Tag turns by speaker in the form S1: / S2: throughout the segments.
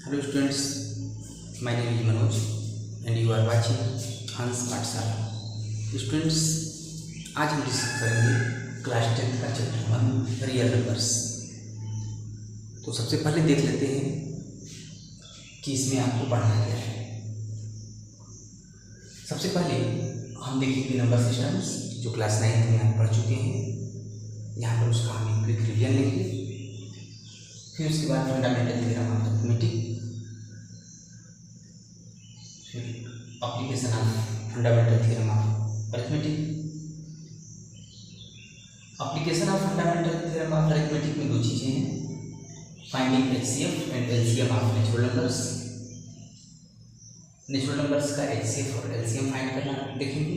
S1: Hello students, my name is Manoj and you are watching हंस पाठशाला। Students, आज हम डिस्कस करेंगे क्लास 10 का चैप्टर 1 रियल नंबर्स। तो सबसे पहले देख लेते हैं कि इसमें आपको पढ़ना क्या है। सबसे पहले हम देखेंगे नंबर सिस्टम्स जो क्लास 9 में आप पढ़ चुके हैं। यहाँ पर उसका हम एक क्विक रिवीजन लेंगे, फिर उसके बाद फंडामेंटल थ्योरम ऑफ अरिथमेटिक, फिर application of fundamental theorem of arithmetic. Application of fundamental theorem of arithmetic में दो चीज़ें हैं, finding HCF and LCM of natural numbers. Natural numbers का एचसीएफ और एलसीएम फाइंड करना देखेंगे।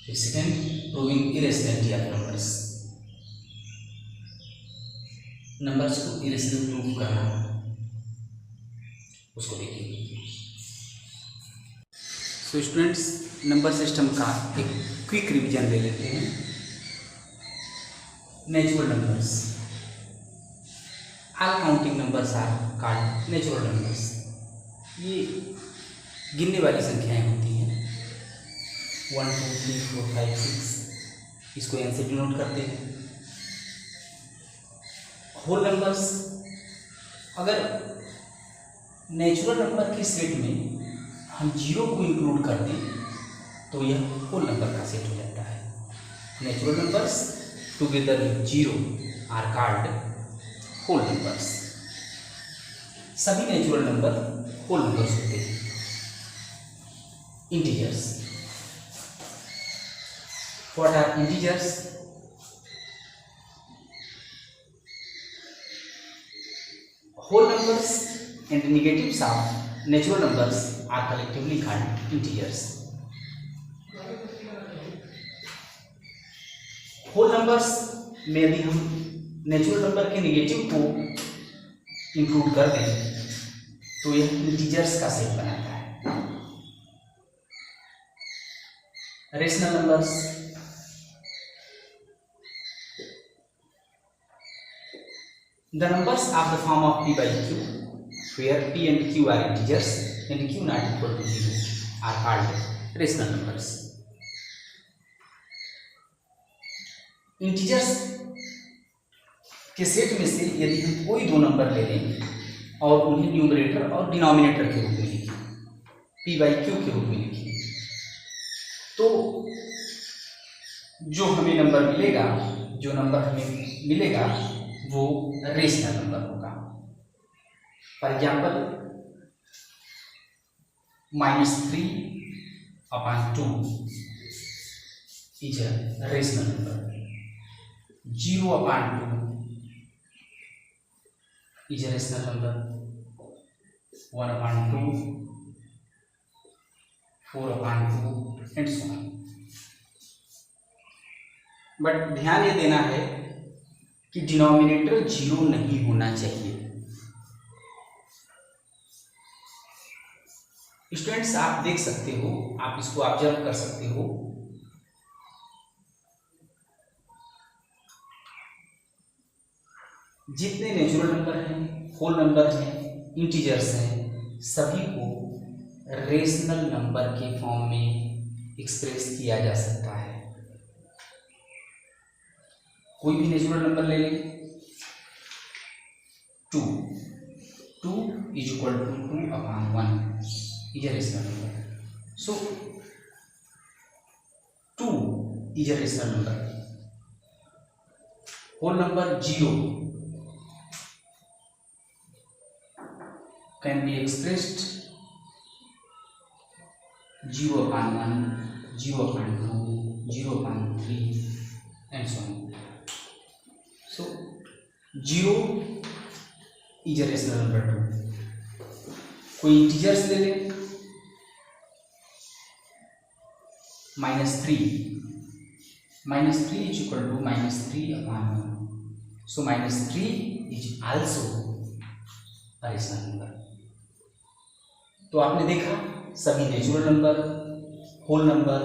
S1: फिर second, proving irrationality of numbers, numbers को इरेशनल प्रूव करना, उसको देखेंगे। तो स्टूडेंट्स, नंबर सिस्टम का एक क्विक रिवीजन ले लेते हैं। Natural numbers, all counting numbers are called natural numbers. ये गिनने वाली संख्याएं होती हैं, 1 2 3 4 5 6, इसको एन से डिनोट करते हैं। होल नंबर्स, अगर नेचुरल नंबर के सेट में हम जीरो को इंक्लूड कर दें तो यह होल नंबर का सेट हो जाता है। Natural numbers together with zero are called whole numbers. सभी नेचुरल नंबर होल नंबर्स होते हैं। Integers, what are integers? Whole numbers and negatives of natural numbers are collectively called integers. Whole numbers में यदि हम natural number के negative को include कर दें तो यह इंटीजर्स का सेट बनाता है। Rational numbers, the numbers of the form of p by q, where p and q are integers and q not equal to 0, are called rational numbers. Integers के set में से यदि हम कोई दो नंबर ले लें और उन्हें न्यूमरेटर और डिनोमिनेटर के रूप में लिखें, p by q के रूप में लिखें, तो जो हमें नंबर मिलेगा वो रेशनल नंबर होगा। For example, -3/2 is a rational number, 0/2 is a rational number, 1/2, 4/2 and so on. But ध्यान ये देना है कि डिनोमिनेटर जीरो नहीं होना चाहिए। स्टूडेंट्स, आप देख सकते हो, आप इसको ऑब्जर्व कर सकते हो, जितने नेचुरल नंबर हैं, होल नंबर हैं, इंटीजर्स हैं, सभी को रेशनल नंबर के फॉर्म में एक्सप्रेस किया जा सकता है। कोई भी नेचुरल नंबर ले लें, 2 is equal to 2/1 is a rational number. So 2 is a rational number. Whole number 0 can be expressed 0/1, 0/2, 0/3 and so on. So 0 is a rational number 2। कोई इंटीजर्स ले लें, -3 is equal to -3/1, so -3 is also a rational number। तो आपने देखा, सभी natural number, whole number,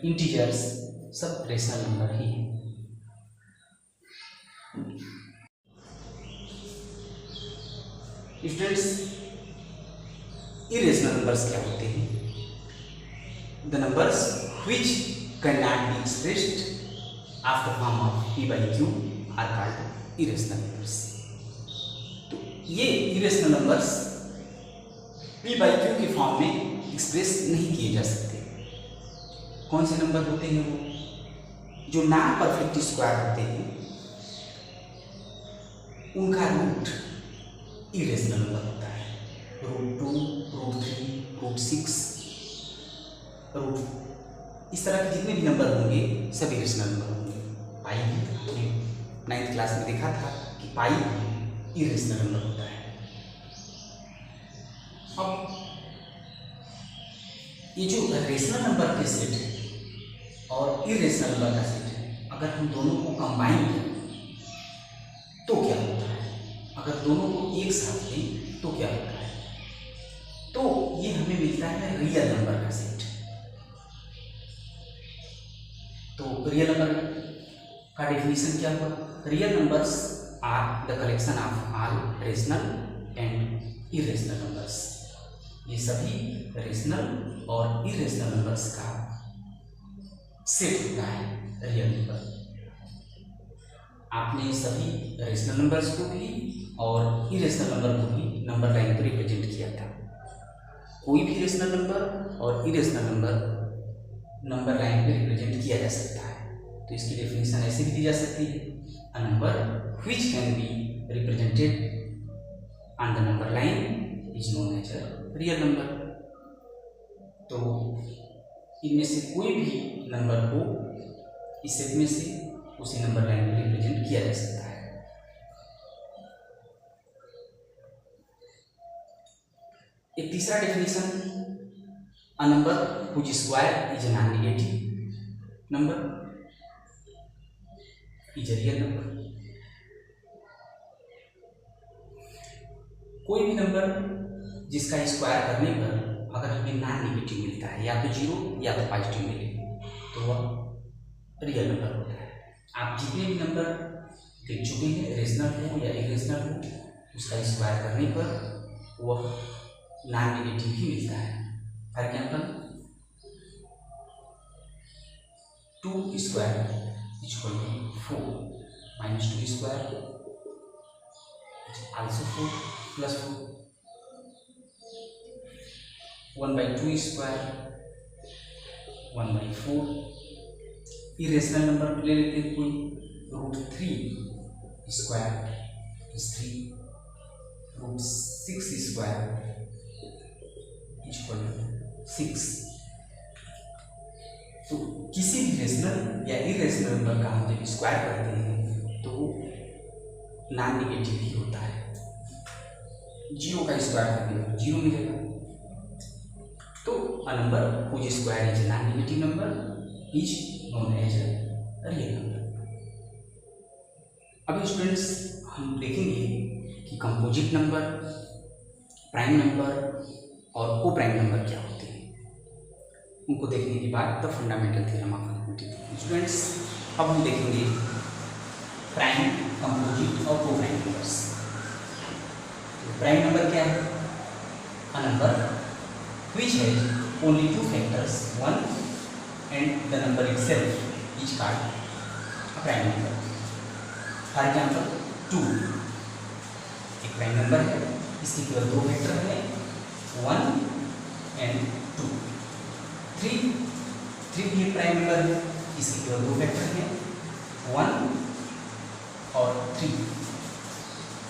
S1: integers सब rational number ही हैं। स्टूडेंट्स, इरेशनल नंबर्स क्या होते हैं? The numbers which can not be expressed after form of p by q are called irrational numbers. तो ये irrational numbers p by q के form में एक्सप्रेस नहीं किए जा सकते। कौन से नंबर होते हैं वो? जो नॉन परफेक्ट स्क्वायर होते हैं उनका रूट इरेशनल नंबर होता है। √2, √3, √6, इस तरह के जितने भी नंबर होंगे सब इरेशनल नंबर होंगे। पाई हमने 9th क्लास में देखा था कि पाई इरेशनल नंबर होता है। अब ये जो रेशनल नंबर के सेट है और इरेशनल नंबर का सेट है, अगर हम दोनों को कंबाइन करें तो क्या होता है? अगर दोनों को एक साथ लें तो क्या होता है? तो ये हमें मिलता है रियल नंबर का सेट। तो रियल नंबर का डेफिनेशन क्या हुआ? Real numbers are the collection of all rational and irrational numbers. ये सभी रेशनल और इरेशनल नंबर्स का सेट होता है रियल नंबर। आपने सभी रेशनल नंबर्स को भी और इरेशनल नंबर को भी नंबर लाइन पर रिप्रेजेंट किया था। कोई भी रेशनल नंबर और इरेशनल नंबर नंबर लाइन पे रिप्रेजेंट किया जा सकता है। तो इसकी डेफिनेशन ऐसे भी दी जा सकती है, a number which can be represented on the number line is known as a real number. तो इनमें से कोई भी नंबर को इस सेट में से उसी नंबर लाइन में रिप्रेजेंट किया जा सकता है। एक तीसरा definition, a number which square is a non negative number is a real number. कोई भी नंबर जिसका स्क्वायर करने पर अगर हमें नॉन नेगेटिव मिलता है, या तो 0 या तो पॉजिटिव मिले, तो वह रियल नंबर होता है। आप जितने भी नंबर देख चुके हैं, रेशनल हो या इरेशनल हो, उसका स्क्वायर करने पर वह नॉन नेगेटिव ही मिलता है। For example 2 square is equal to 4 minus 2 square is also 4 plus 4। 1/2 square 1/4। Irrational number ले लेते हैं कोई, √3 square is 3, √6 square equal to 6। तो किसी भी रेशनल या इरेशनल नंबर का हम जब स्क्वायर करते हैं तो नॉन नेगेटिव ही होता है। 0 का स्क्वायर करने पर 0 मिलेगा। तो a number which square is a non negative number is known as a real number. अब स्टूडेंट्स हम देखेंगे कि कंपोजिट नंबर, प्राइम नंबर और को प्राइम नंबर क्या होते हैं। उनको देखने के बाद the fundamental theorem of arithmetic. Students अब हम देखेंगे प्राइम, कंपोजिट और को प्राइम नंबर्स। प्राइम नंबर क्या है? A number which has only 2 factors, 1 and the number itself is called a prime number. For example 2 एक प्राइम नंबर है, इसके केवल 2 फैक्टर हैं, 1 and 2। 3 भी एक प्राइम नंबर है, इसके केवल 2 फैक्टर हैं, 1 और 3।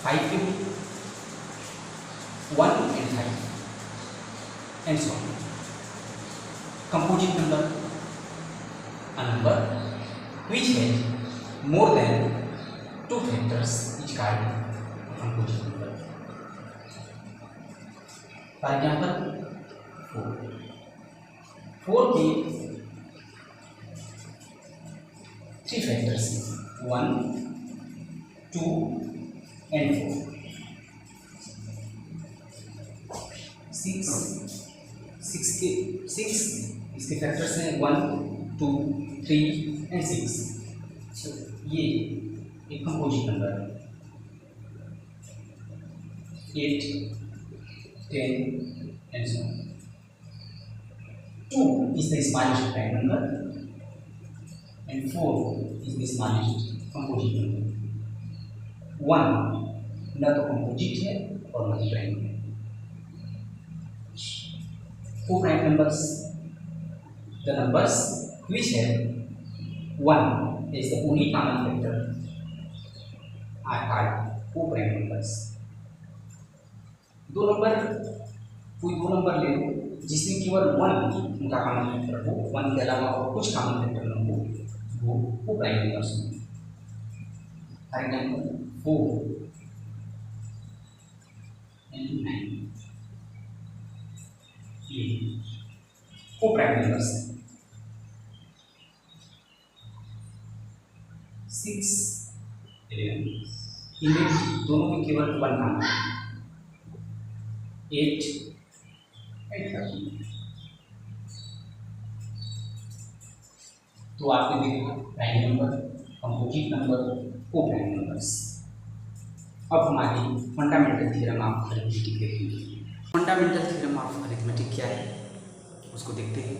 S1: 5 के भी 1 and 5 and so on. Composite number, a number which has more than 2 factors is called a composite number. For example 4 के 3 factors हैं, 1, 2 and 4। 6 इसके फैक्टर्स हैं 1, 2, 3 and 6। तो ये एक कंपोजिट नंबर है। 8, 10 and so on. 2 is the smallest prime number and 4 is the smallest composite number. 1 न तो composite है और न ही prime है. 4 prime numbers, the numbers which have 1 is the only common factor are called 4 prime numbers. कोई दो number ले लो जिसमें केवल 1 उनका कॉमन फैक्टर हो, 1 के अलावा और कुछ कॉमन फैक्टर न हो, वो प्राइम नंबर्स होंगे. फॉर एग्जाम्पल 4 and 9 ये 4 प्राइम नंबर्स हैं. 6, 11 इनमें दोनों में केवल 1 कॉमन है. 8 and 13. तो आपने देखा prime number, composite number, coprime numbers. अब हमारी फंडामेंटल थ्योरम ऑफ अरिथमेटिक देखेंगे. फंडामेंटल थ्योरम ऑफ अरिथमेटिक क्या है उसको देखते हैं.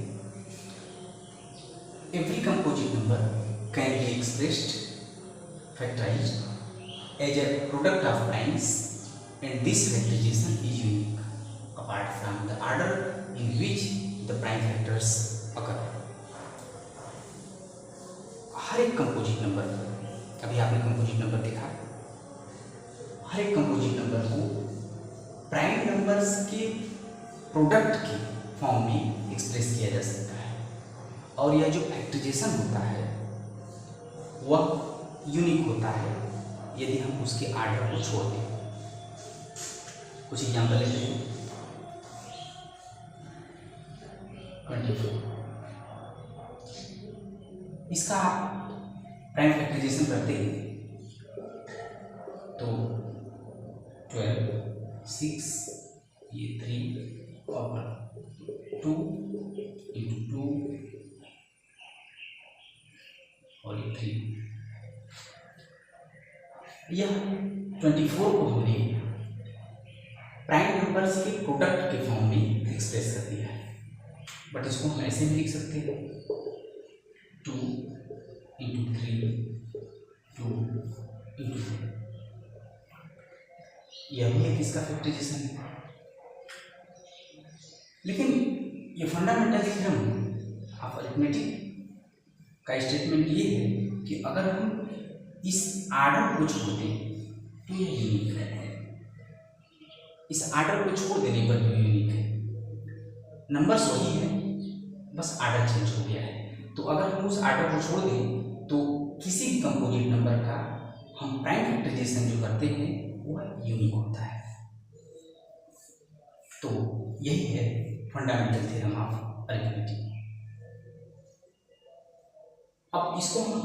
S1: Every composite number can be expressed factorized as a product of primes and this factorization is unique apart from the order in which the prime factors occur. हर एक composite number, अभी आपने composite number देखा, हर एक composite number coprime numbers के product के form में express किया जा सकता है और यह जो फैक्टराइजेशन होता है वह यूनिक होता है यदि हम उसके ऑर्डर को छोड़ दें. कुछ एग्जाम्पल लेते हैं. 24 इसका प्राइम फैक्टराइजेशन करते हैं तो 12, 6 ये 3 और 2 into 2 और ये 3. यह 24 को हमने प्राइम नंबर्स के प्रोडक्ट के फॉर्म में एक्सप्रेस कर दिया है. बट इसको हम ऐसे भी लिख सकते हैं 2 into 3 2 into 4. यह भी एक इसका फैक्टराइजेशन है. लेकिन ये फंडामेंटल थ्योरम ऑफ अरिथमेटिक का स्टेटमेंट ये है कि अगर हम इस आर्डर को छोड़ दें तो यह यूनिक है. इस आर्डर को छोड़ देने पर भी यूनिक है. नंबर्स वही है, बस आर्डर चेंज हो गया है. तो अगर हम उस आर्डर को छोड़ दें तो किसी भी कंपोजिट नंबर का हम प्राइम फैक्टराइजेशन जो करते हैं वह यूनिक होता है. तो यही है फंडामेंटल थ्योरम ऑफ अरिथमेटिक. अब इसको हम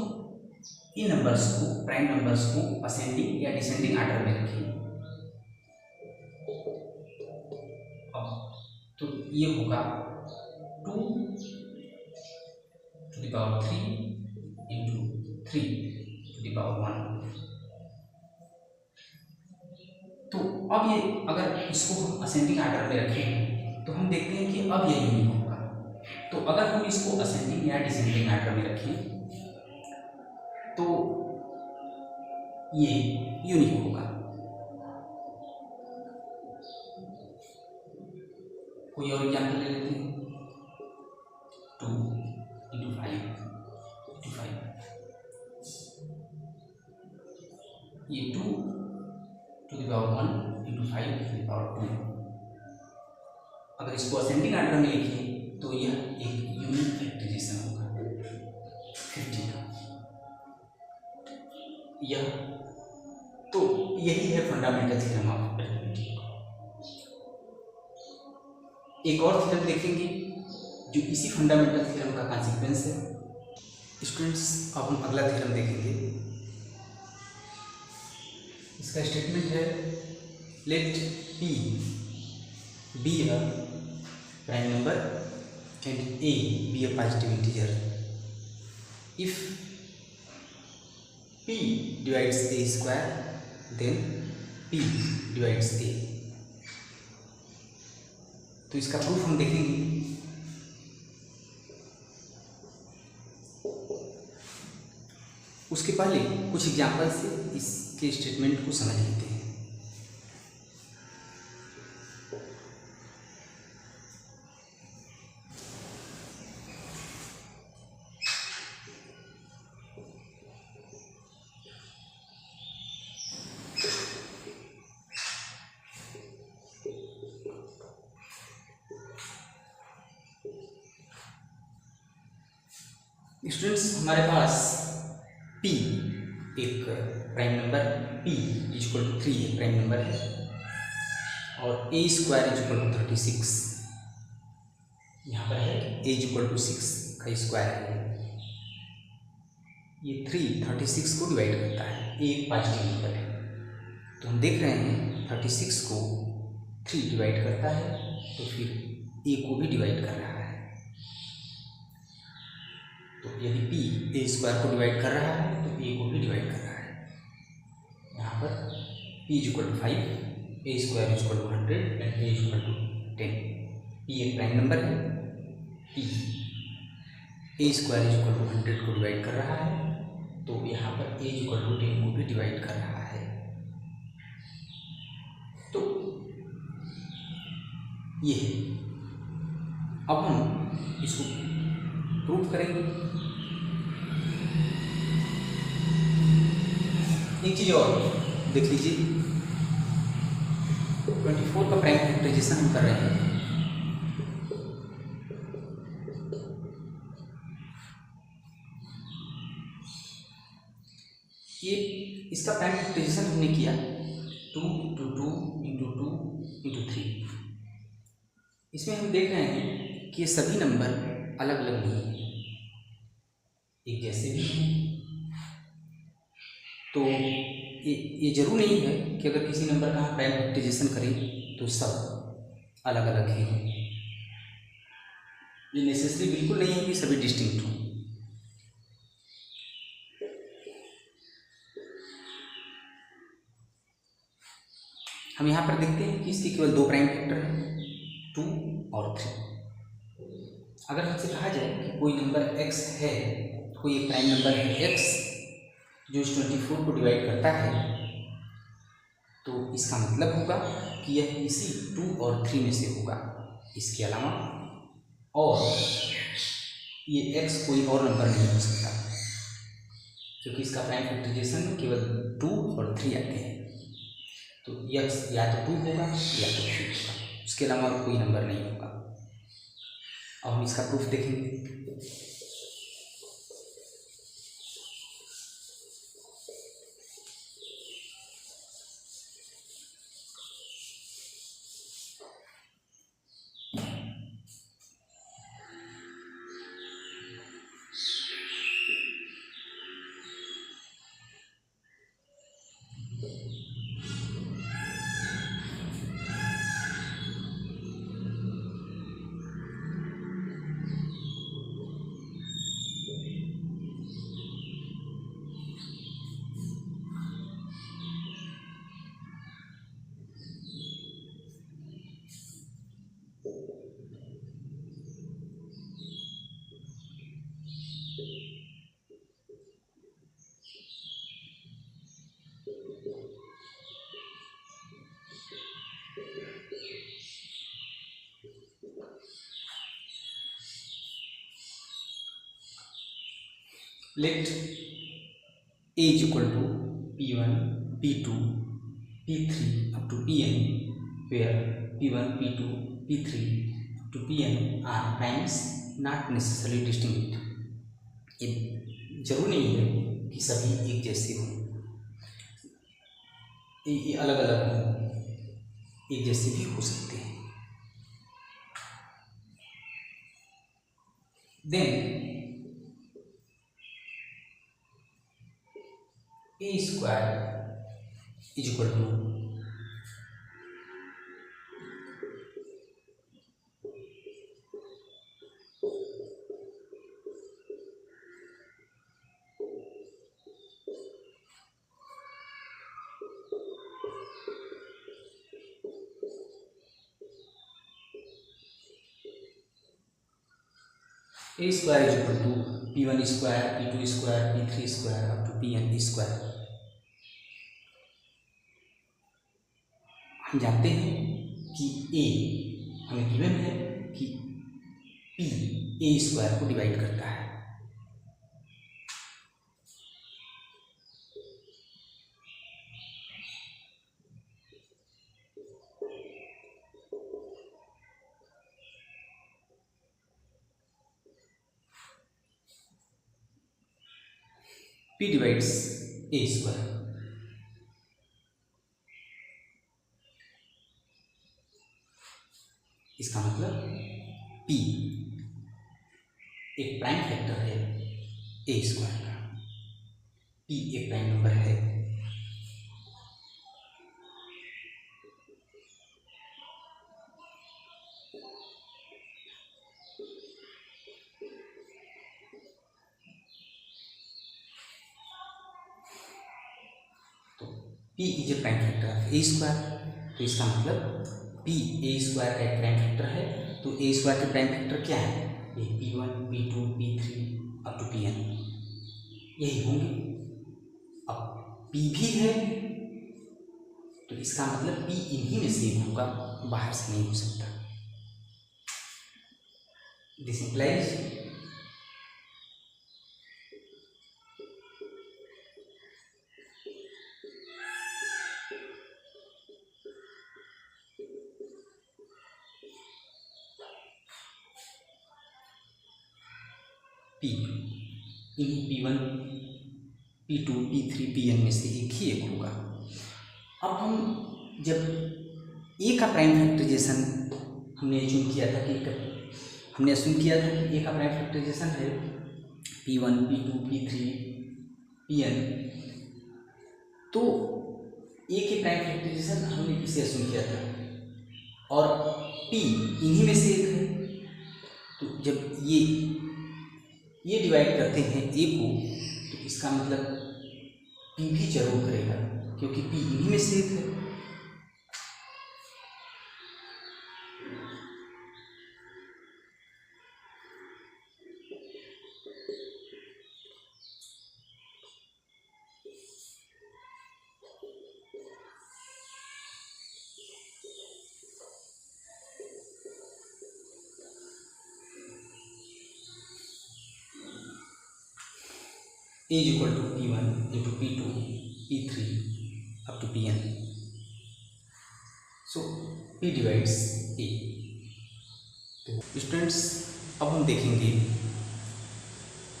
S1: इन नंबर्स को, प्राइम नंबर्स को असेंडिंग या डिसेंडिंग आर्डर में रखेंगे. तो ये होगा 2 to the power 3 into 3 to the power 1. तो अब ये अगर इसको हम असेंडिंग आर्डर में रखें तो हम देखते हैं कि अब ये यूनिक होगा. तो अगर हम इसको असेंडिंग या डिसेंडिंग आर्डर में रखें तो ये यूनिक होगा. कोई और एग्जाम्पल ले लेते हैं. 2 into 5 into 5 ये 2 to the power 1 into 5 to the power 2. अगर इसको असेंडिंग आर्डर में लिखिए तो यह एक यूनिक फैक्टराइजेशन होगा 50 का. यह तो यही है फंडामेंटल थ्योरम ऑफ अरिथमेटिक. एक और थ्योरम देखेंगे जो इसी फंडामेंटल थ्योरम का कॉन्सिक्वेंस है. स्टूडेंट्स अब हम अगला थ्योरम देखेंगे. इसका स्टेटमेंट है late P be a prime number and A be a positive integer. If P divides A square then P divides A. तो इसका प्रूफ हम देखेंगे। उसके पहले कुछ एग्जाम्पल से इसके स्टेटमेंट को समझ लेते हैं। स्टूडेंट्स, हमारे पास p एक prime number p equal to 3 एक प्राइम नंबर है और a स्क्वायर इक्वल टू 36 यहाँ पर है। a इक्वल टू 6 का स्क्वायर है। ये 36 को डिवाइड करता है। a एक पॉजिटिव नंबर है, तो हम देख रहे हैं 36 को 3 डिवाइड करता है, तो फिर a को भी डिवाइड कर रहा है। तो यदि p a स्क्वायर को डिवाइड कर रहा है तो a को भी डिवाइड कर रहा है। यहाँ पर p equal to 5, a square equal to 100 and a equal to 10। p एक प्राइम नंबर है। p a square equal to 100 को डिवाइड कर रहा है, तो यहाँ पर a इक्वल टू 10 को भी डिवाइड कर रहा है। तो ये है। अब हम इसको प्रूफ करेंगे। एक चीज और देख लीजिए, 24 का प्राइम फैक्टराइजेशन हम कर रहे हैं। ये इसका प्राइम फैक्टराइजेशन हमने किया 2 इंटू 2 इंटू 2 इंटू 3। इसमें हम देख रहे हैं कि ये सभी नंबर अलग अलग नहीं है, एक जैसे भी हैं। तो ये जरूर नहीं है कि अगर किसी नंबर का हम प्राइम फैक्टराइजेशन करें तो सब अलग अलग ही हों। ये नेसेसरी बिल्कुल नहीं है कि सभी डिस्टिंक्ट हों। हम यहाँ पर देखते हैं कि इसके केवल 2 प्राइम फैक्टर हैं, 2 और 3। अगर हमसे कहा जाए कि कोई नंबर x है, कोई एक प्राइम नंबर है x जो इस 24 को डिवाइड करता है, तो इसका मतलब होगा कि यह इसी 2 और 3 में से होगा, इसके अलावा। और ये x कोई और नंबर नहीं हो सकता, क्योंकि इसका प्राइम फैक्टराइजेशन में केवल 2 और 3 आते हैं। तो x या तो 2 होगा या तो 3 होगा, उसके अलावा और कोई नंबर नहीं होगा। अब हम इसका प्रूफ देखेंगे। Let A is equal to P1, P2, P3 up to Pn, where P1, P2, P3 up to Pn are primes not necessarily distinct. ये जरूर नहीं है कि सभी एक जैसे हों, ये अलग अलग हों, एक जैसे भी हो सकते हैं। Then A square is equal to a square is equal to P1 square, P2 square, P3 square up to Pn square. हम जानते हैं कि ए हमें गिवन है कि P ए स्क्वायर को डिवाइड करता है। P divides a square. इसका मतलब P एक प्राइम फैक्टर है ए स्क्वायर का। P एक प्राइम नंबर है। तो P is a prime factor of A square. तो इसका मतलब P ए स्क्वायर का एक प्राइम फैक्टर है। तो ए स्क्वायर के प्राइम फैक्टर क्या है? ये P1, P2, P3 up to Pn यही होंगे। अब P भी है तो इसका मतलब P इन्हीं में से होगा, बाहर से नहीं हो सकता। दिस इंप्लाइज P इन्हीं P1, P2, P3, Pn में से एक ही एक होगा। अब हम जब ए का प्राइम फैक्टराइजेशन हमने एज्यूम किया था कि हमने एज्यूम किया था कि ए का प्राइम फैक्टराइजेशन है P1, P2, P3, Pn, तो ए के प्राइम फैक्टराइजेशन हमने इसे एज्यूम किया था और P इन्हीं में से एक है। तो जब ये डिवाइड करते हैं ए को तो इसका मतलब P भी जरूर करेगा क्योंकि P इन्हीं में से एक है। A is equal to P1 into P2, P3 up to Pn. So P divides A. तो स्टूडेंट्स अब हम देखेंगे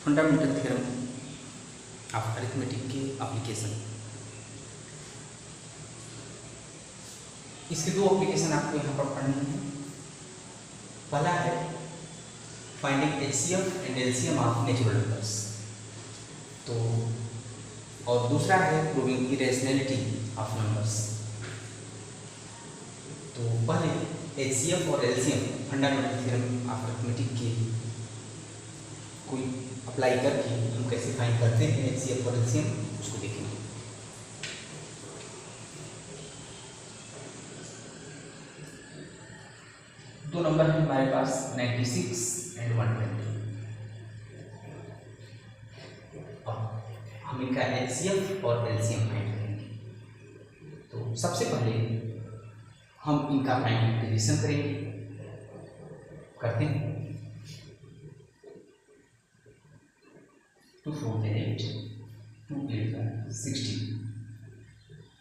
S1: फंडामेंटल थ्योरम ऑफ अरिथमेटिक के एप्लीकेशन। इसके दो एप्लीकेशन आपको यहाँ पर पढ़ने हैं। पहला है finding HCF and LCM of natural numbers, तो और दूसरा है प्रूविंग इरेशनैलिटी ऑफ नंबर्स। तो पहले HCF और LCM fundamental theorem of arithmetic के कोई अप्लाई करके हम कैसे फाइंड करते हैं HCF और LCM उसको देखेंगे। दो नंबर है हमारे पास 96 एंड 120। हम इनका HCF और LCM फाइंड करेंगे। तो सबसे पहले हम इनका प्राइम फैक्टराइजेशन करेंगे, करते हैं। 2 4 8 2 8 16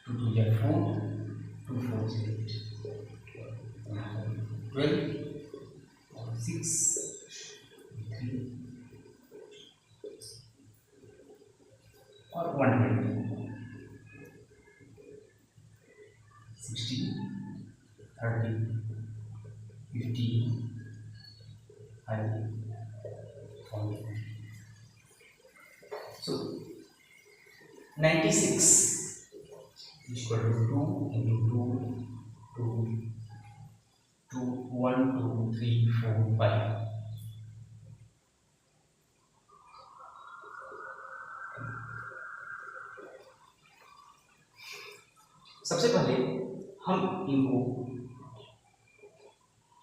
S1: 2 2 4 2 4 8 12 6 3 और 120 60 30 50 40। So 96 is equal to 2 into 2 2 1 2 3 4 5। सबसे पहले हम इनको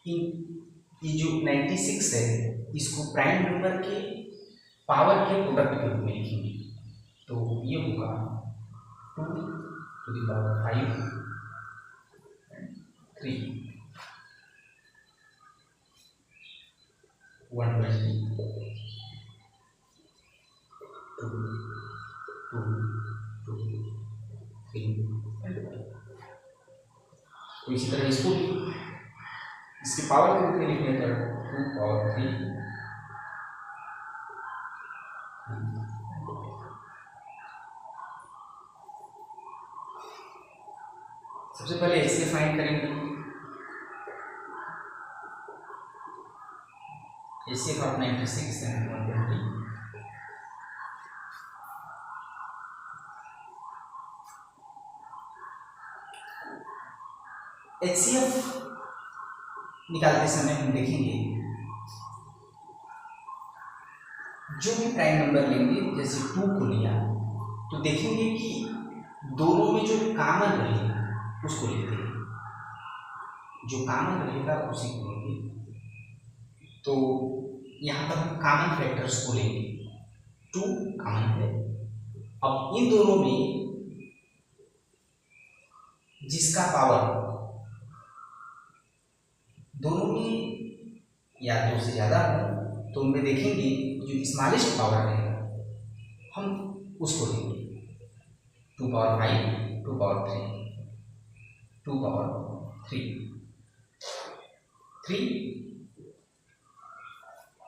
S1: ये जो 96 है इसको प्राइम नंबर के पावर के प्रोडक्ट के रूप में लिखेंगे। तो ये होगा 2⁵ 3 120 2 3 तो इसी तरह इसको भी इसके पावर के रूप में लिखने पर 2 पावर 3 सबसे पहले इससे फाइंड करेंगे। HCF of 96 and 120 HCF निकालते समय हम देखेंगे जो भी प्राइम नंबर लेंगे, जैसे 2 को लिया तो देखेंगे कि दोनों में जो कॉमन रहेगा उसको लेते हैं, जो कॉमन रहेगा उसी को लेंगे। तो यहाँ पर हम कॉमन फैक्टर्स को लेंगे, 2 कॉमन है। अब इन दोनों में जिसका पावर दोनों में या 2 से ज़्यादा हो तो उनमें देखेंगे जो स्मॉलेस्ट पावर रहेगा हम उसको लेंगे। 2 power 5 2 power 3 2 power 3 3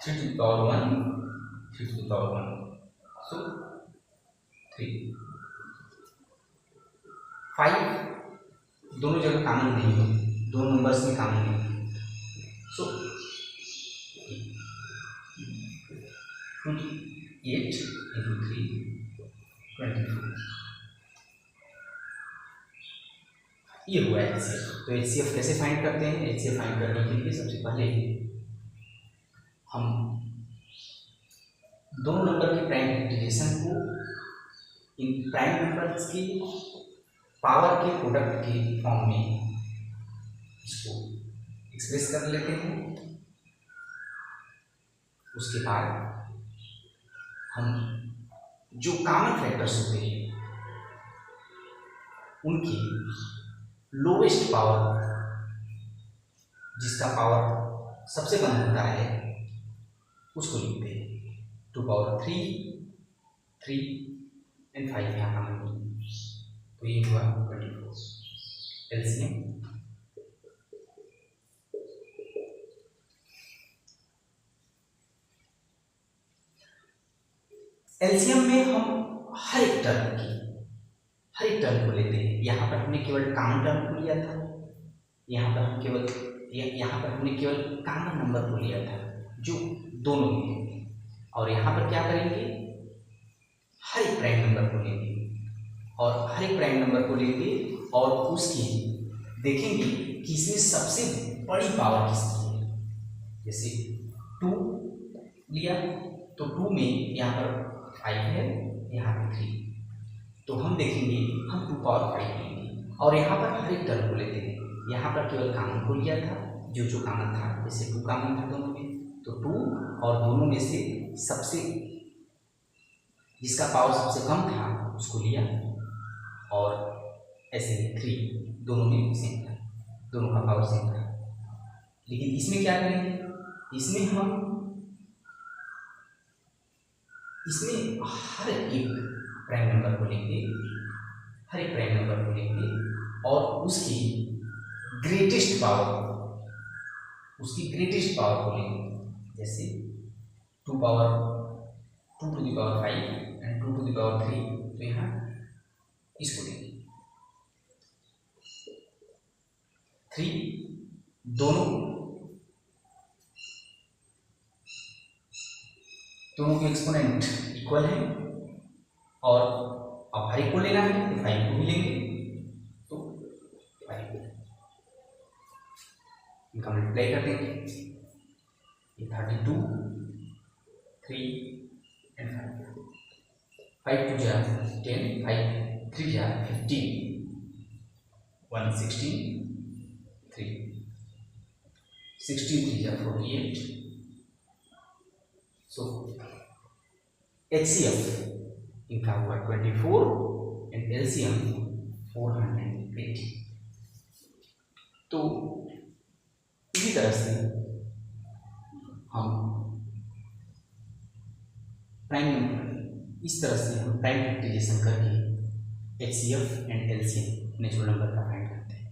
S1: 3 to the power 1 3 to the power 1 so 3 5 दोनों जगह कॉमन नहीं है, दोनों नंबर्स में कॉमन नहीं है, सो 8 into 3 24 ये हुआ HCF। तो HCF कैसे फाइंड करते हैं? HCF फाइंड करने के लिए सबसे पहले हम दोनों नंबर के प्राइम फैक्टराइजेशन को इन प्राइम नंबर्स की पावर के प्रोडक्ट के फॉर्म में इसको एक्सप्रेस कर लेते हैं। उसके बाद हम जो कॉमन फैक्टर्स होते हैं उनकी लोवेस्ट पावर, जिसका पावर सबसे कम होता है, उसको लिखते हैं। 2 पावर 3 3 एंड 5 यहाँ कॉमन होगी तो ये हुआ 24 LCM। LCM में हम हर एक टर्म को लेते हैं। यहाँ पर हमने केवल कॉमन टर्म को लिया था, यहाँ पर हमने केवल कॉमन नंबर को लिया था जो दोनों में, और यहाँ पर क्या करेंगे, हर एक प्राइम नंबर को लेंगे और उसकी देखेंगे कि इसमें सबसे बड़ी पावर किसकी है। जैसे 2 लिया तो 2 में यहाँ पर 5 है, यहाँ पर 3, तो हम देखेंगे हम 2 पावर 5 लेंगे और यहाँ पर हर एक टर्म को लेते हैं। यहाँ पर केवल कॉमन को लिया था, जो कॉमन था, जैसे 2 कॉमन था दोनों में तो 2, और दोनों में से सबसे जिसका पावर सबसे कम था उसको लिया, और ऐसे 3 दोनों में सेम था, दोनों का पावर सेम था। लेकिन इसमें क्या करेंगे, इसमें हर एक प्राइम नंबर को लेंगे, और उसकी ग्रेटेस्ट पावर को लेंगे। जैसे 2 power 2 to the power 5 and 2 to the power 3, तो यहाँ इसको लेंगे। 3 दोनों के एक्सपोनेंट इक्वल है, और अब हर एक को लेना है तो 5 को भी लेंगे, तो 5 इनका मल्टीप्लाई कर देंगे। ये 32 3 एंड 5 2 जा 10 5 3 जा 15 1 16 3 16 3 जा 48 HCF इनका हुआ 24 एंड LCM 480। तो इसी तरह से हम प्राइम इस तरह से हम प्राइम फैक्टराइजेशन करके HCF and LCM natural number का फाइंड करते हैं।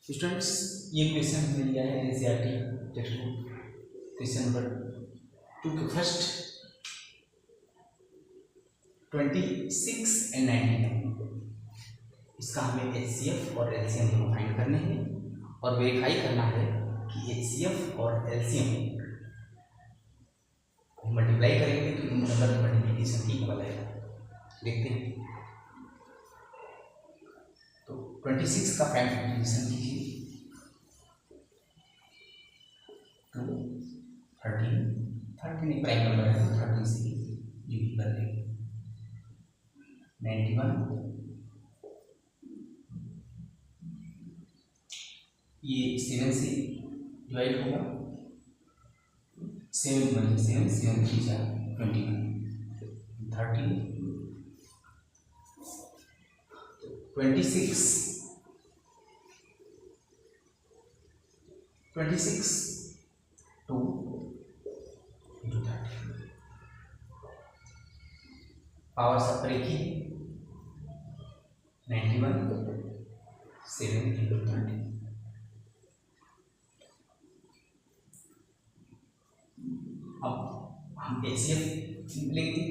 S1: स्टूडेंट्स, ये क्वेश्चन हमने लिया है NCERT text book question number 2 के फर्स्ट 26 एंड 99। इसका हमें HCF और LCM दोनों फाइंड करने हैं और वेरीफाई करना है कि HCF और LCM मल्टीप्लाई करेंगे तो इन नंबर की मल्टीप्लिकेशन इक्वल है। देखते हैं। तो 26 का प्राइम फैक्टराइजेशन कीजिए। 2 13 एक प्राइम नंबर है, 13 से डिवाइड कर देंगे। 91 ये 7 से डिवाइड होगा। 7 1 7 7 3 जा 21 13 26 2 into 30 पावर सब पर एक ही 91 7 into 30। अब हम HCF लेंगे।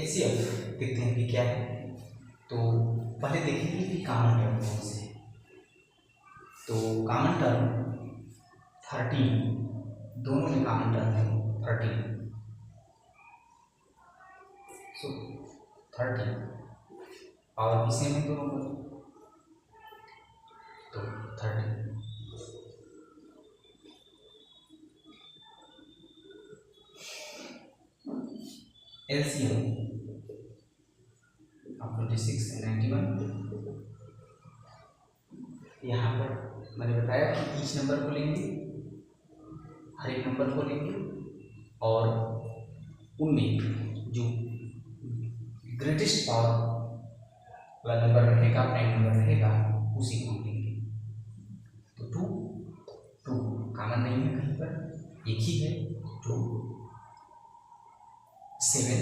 S1: HCF देखते हैं कि क्या है। तो पहले देखेंगे कि कॉमन टर्म कौन से है। तो कॉमन टर्म 13, दोनों में कॉमन टर्म है 13। सो 13 पावर भी सेम है दोनों पर, तो 13 LCM 26 91। यहाँ पर मैंने बताया कि ईच नंबर को लेंगे, हर एक नंबर को लेंगे और उनमें जो ग्रेटेस्ट पावर वाला नंबर रहेगा, प्राइम नंबर रहेगा, उसी को लेंगे। तो 2 कॉमन नहीं है कहीं पर, एक ही है 2 7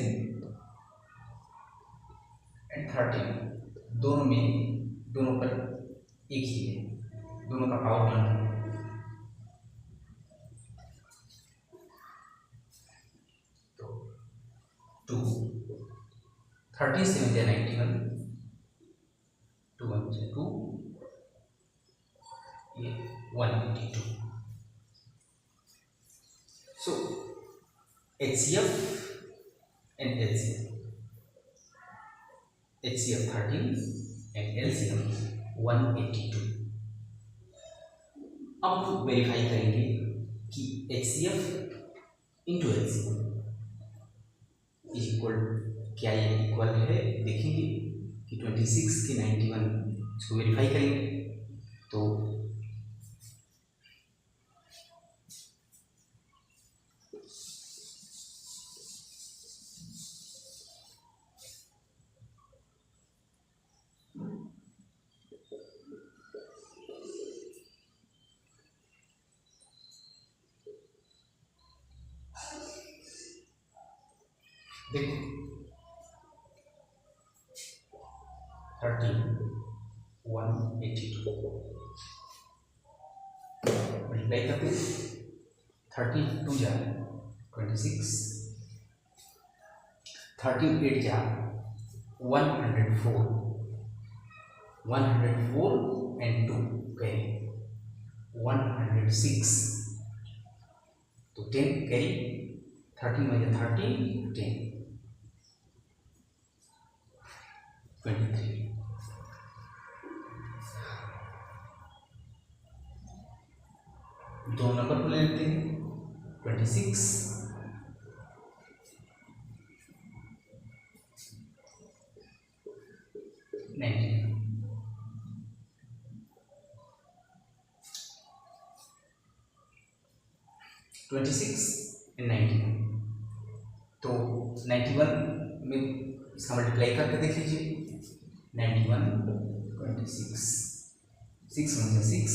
S1: एंड 13 दोनों पर एक ही है, दोनों का पावर 1 है। तो 2 37 या 91 2 1 2 ये 182। सो HCF and LCM, HCF 13 and LCM 182। अब हम वेरीफाई करेंगे कि HCF into LCM is equal, क्या ये इक्वल है। देखेंगे कि 26 के 91, इसको वेरीफाई करेंगे। तो देखो 13 182 मल्टीप्लाई करते 32 जा 26, 38 जा 104 एंड 2 कैरी 106। तो 10 कैरी 13 में 13 10 23। दो नंबर को ले लेते हैं, 26, 19। 26 और 19, तो 91 में इसका मल्टीप्लाई करके देख लीजिए। 91 26, 6 1 6,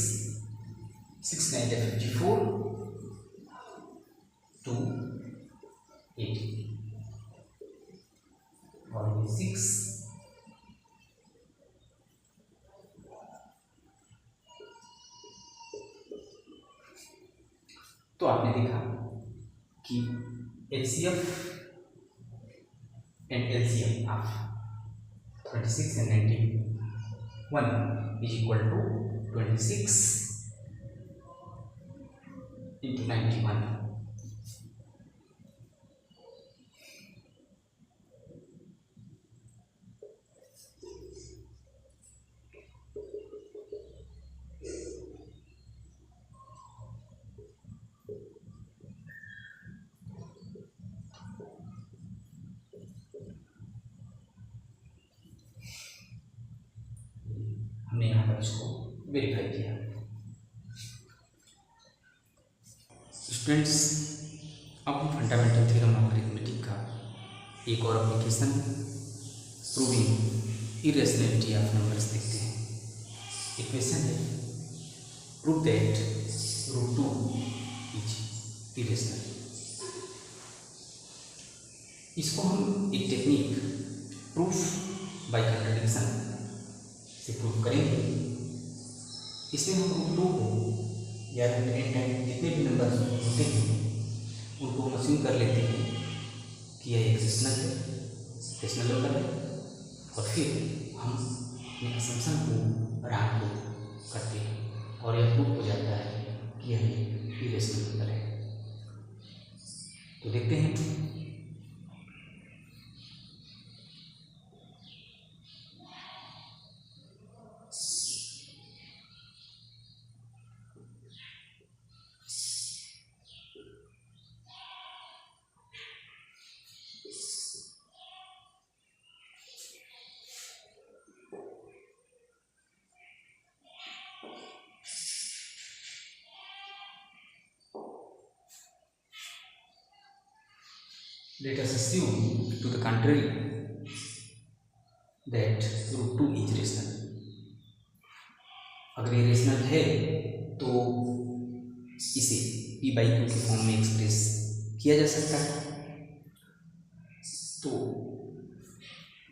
S1: 6 9 54, 2 8 और 6। तो आपने देखा कि HCF and LCM of 26 and 91 is equal to 26 into 91. हमने यहाँ पर इसको वेरीफाई किया। स्टूडेंट्स, अब हम फंडामेंटल थ्योरम ऑफ अरिथमेटिक का एक और application proving irrationality of numbers देखते हैं। इक्वेशन है प्रूव दैट √2 इज इरेशनल। इसको हम एक टेक्निक प्रूफ बाय कंट्राडिक्शन से प्रूव करेंगे। इसमें हम √2 को या जितने भी नंबर होते हैं उनको हम अज्यूम कर लेते हैं कि यह एक रेशनल नंबर है, और फिर हम अपने असम्पशन को रैंक को करते हैं और यह प्रूव हो जाता है कि यह एक इरेशनल नंबर है। तो देखते हैं। Let us assume to the contrary that √2 is rational. अगर ये रेशनल है तो इसे p/q के फॉर्म में एक्सप्रेस किया जा सकता है। तो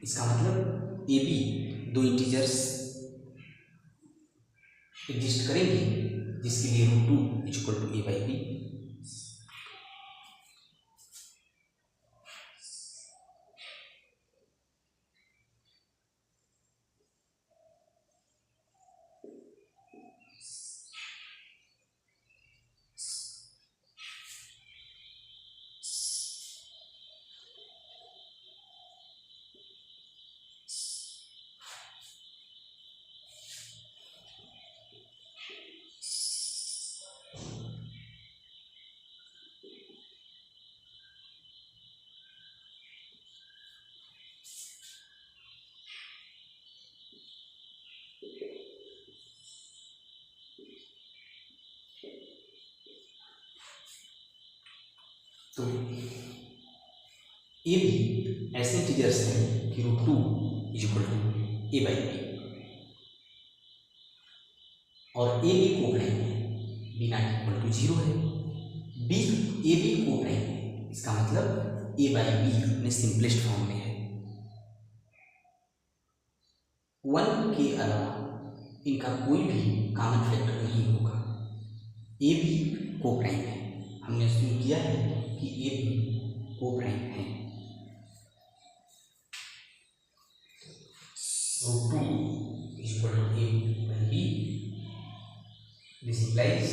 S1: इसका मतलब AB दो इंटीजर्स एग्जिस्ट करेंगे जिसके लिए √2 = a/b। तो ये भी ऐसे इंटीजर्स हैं कि √2 = a/b, और a b को प्राइम है, b ≠ 0 है। b a b को प्राइम है, इसका मतलब a/b अपने सिंपलेस्ट फॉर्म में है। 1 के अलावा इनका कोई भी कॉमन फैक्टर नहीं होगा। a b को प्राइम है, हमने अस्यूम किया है कि a b को प्राइम है। √2 = a/b, this implies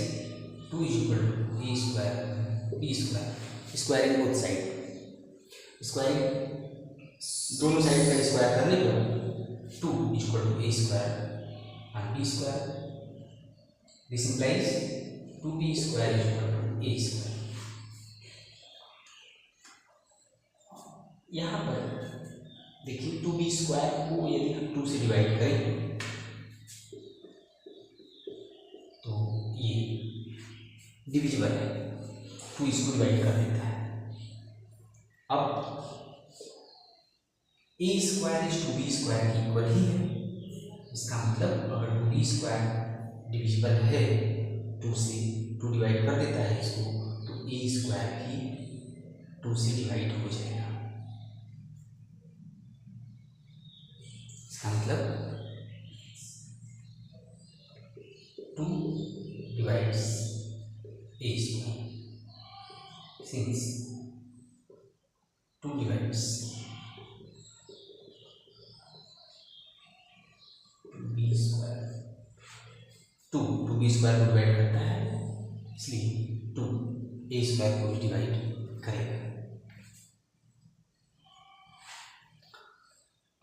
S1: 2 = a², b², squaring both side. Squaring दोनों साइड का स्क्वायर करने पर 2 इक्वल टू ए स्क्वायर और b square. This implies 2b square equal to a square. यहाँ पर देखिए 2b स्क्वायर को यदि हम 2 से डिवाइड करें तो ये डिविजिबल है, 2 इसको डिवाइड कर देता है। अब ए स्क्वायर इज 2b स्क्वायर की इक्वल ही है। इसका मतलब अगर 2b स्क्वायर डिविजिबल है, 2 से 2 डिवाइड कर देता है इसको, तो ए स्क्वायर भी 2 से डिवाइड हो जाएगा। इसका मतलब 2 divides a square, since 2 divides b square, 2b square को डिवाइड करता है, इसलिए 2 ए स्क्वायर को डिवाइड करेगा।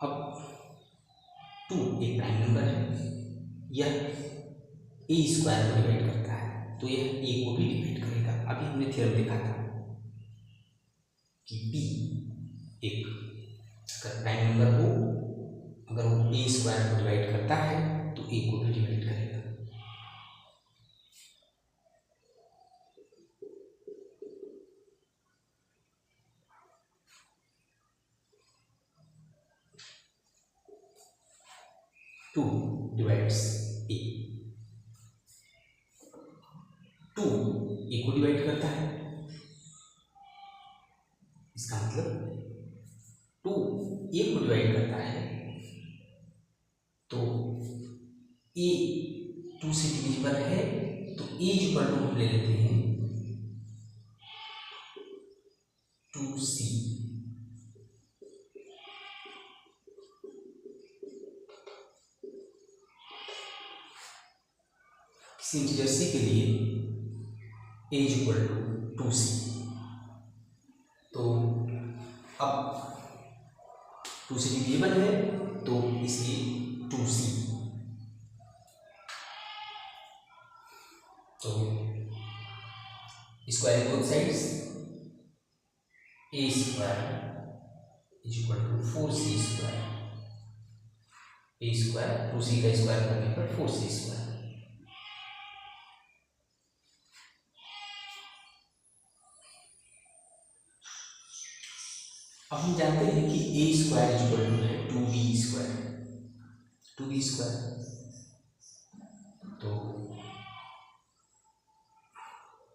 S1: अब 2 एक प्राइम नंबर है, यह ए स्क्वायर को डिवाइड करता है, तो यह ए को भी डिवाइड करेगा। अभी हमने थ्योरम देखा था कि बी एक अगर प्राइम नंबर हो, अगर वो ए स्क्वायर को डिवाइड करता है तो ए को भी डिवाइड करेगा। टू डिवाइड्स ए, 2 ए को डिवाइड करता है। इसका मतलब 2 ए को डिवाइड करता है तो ए 2 से डिविजिबल है, तो ए इक्वल टू हम ले लेते हैं 2c। किसी इंटीजर c के लिए a इक्वल टू 2c, तो अब 2 से डिविजिबल है तो इसलिए 2c, तो square both sides, a square is equal to 4c square, a square 2c का स्क्वायर करने पर 4c स्क्वायर। अब हम जानते हैं कि ए स्क्वायर इक्वल टू है 2b स्क्वायर, 2b स्क्वायर, तो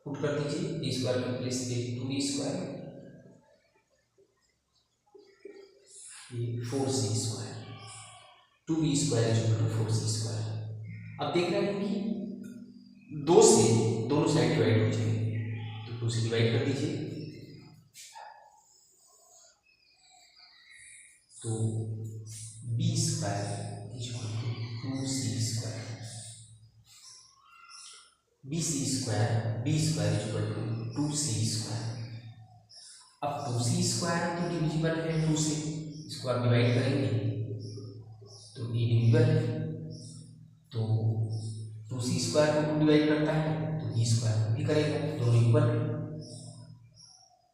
S1: पुट कर दीजिए ए स्क्वायर की प्लेस पे 2b स्क्वायर, ये 4c square, 2b square equal to 4c square. अब देख रहे हैं कि 2 से दोनों साइड डिवाइड हो जाएंगे, तो 2 से डिवाइड कर दीजिए, तो b square equal to 2c square, bc square b square equal to 2c square. अब 2c स्क्वायर तो डिविजिबल है, 2 से इसको आप डिवाइड करेंगे तो ये डिविजिबल है, तो 2c स्क्वायर को डिवाइड करता है तो b स्क्वायर को भी करेगा, दोनों इक्वल है।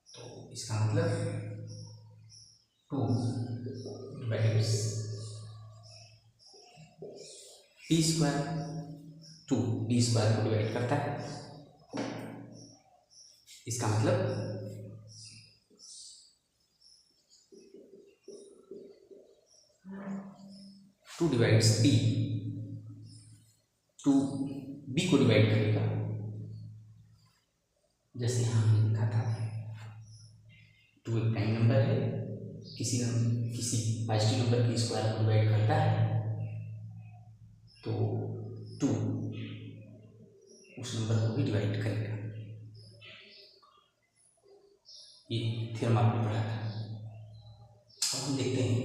S1: तो इसका मतलब 2 divides b square, 2 b square को डिवाइड करता है। इसका मतलब 2 डिवाइड्स b, 2 b को डिवाइड करेगा, जैसे यहाँ हमने लिखा था 2 एक प्राइम नंबर है, किसी पॉजिटिव नंबर की स्क्वायर को डिवाइड करता है तो 2 उस नंबर को भी डिवाइड करेगा। ये थ्योरम आपने पढ़ा था। अब हम देखते हैं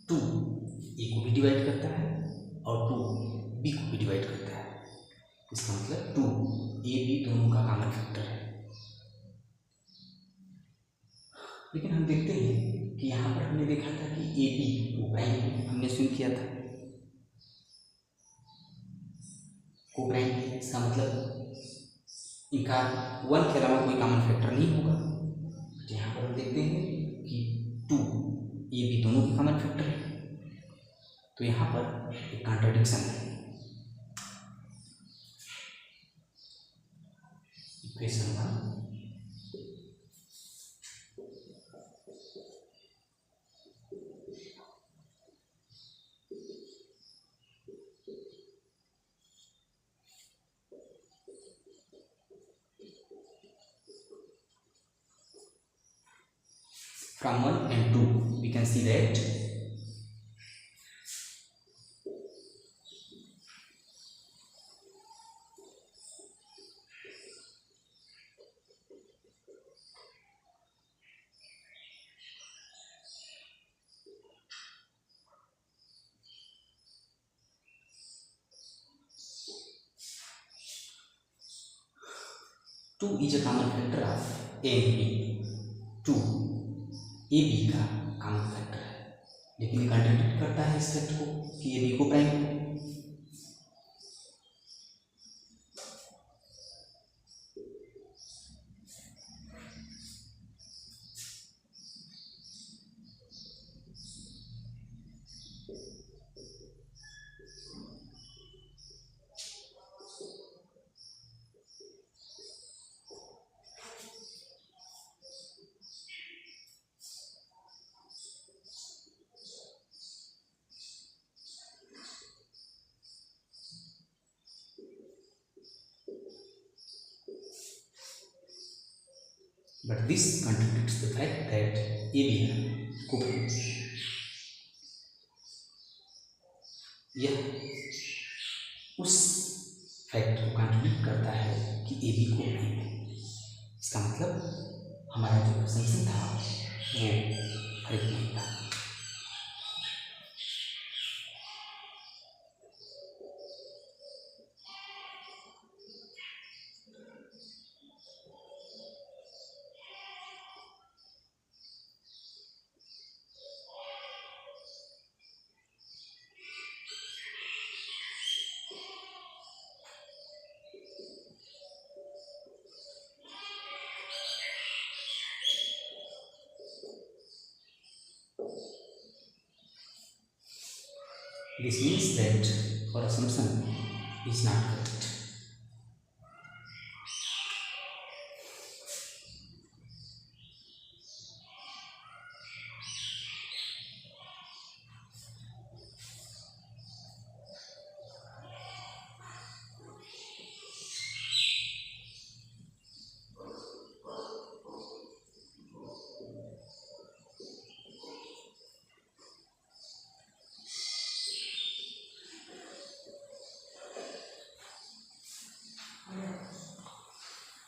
S1: 2 ए को भी डिवाइड करता है और 2 बी को भी डिवाइड करता है। इसका मतलब 2 ए बी दोनों का कॉमन फैक्टर है। लेकिन हम देखते हैं कि
S2: क्योंकि यहाँ पर हमने देखा था कि ए बी को प्राइम हमने शुरू किया था, को प्राइम है, इसका मतलब इनका 1 के अलावा कोई कॉमन फैक्टर नहीं होगा। तो यहाँ पर हम देखते हैं कि 2 ए बी दोनों के कॉमन फैक्टर है, तो यहाँ पर एक कॉन्ट्रडिक्शन है। Equation 1 from 1 and 2 we can see that two is a common factor of A and B. 2 a b का कॉमन फैक्टर है, लेकिन ये कॉन्ट्रडिक्ट करता है इस फैक्ट को कि ए बी को प्राइम है। But this contradicts the fact that a b है कोप्राइम। यह उस फैक्ट को कॉन्ट्रडिक्ट करता है कि ए बी कोप्राइम है। इसका मतलब हमारा जो असम्पशन था वो करेक्ट नहीं था। This means that our assumption is not correct.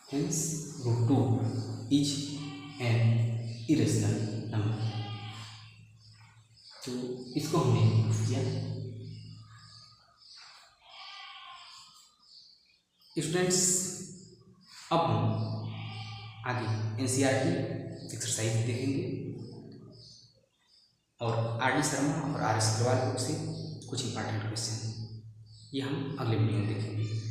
S2: Hence, root 2 is an irrational number. तो इसको हमने प्रूफ किया। स्टूडेंट्स, अब हम आगे एनसीईआरटी एक्सरसाइज देखेंगे और आर डी शर्मा और आर एस अग्रवाल बुक से कुछ इंपॉर्टेंट क्वेश्चन, ये हम अगले वीडियो में देखेंगे।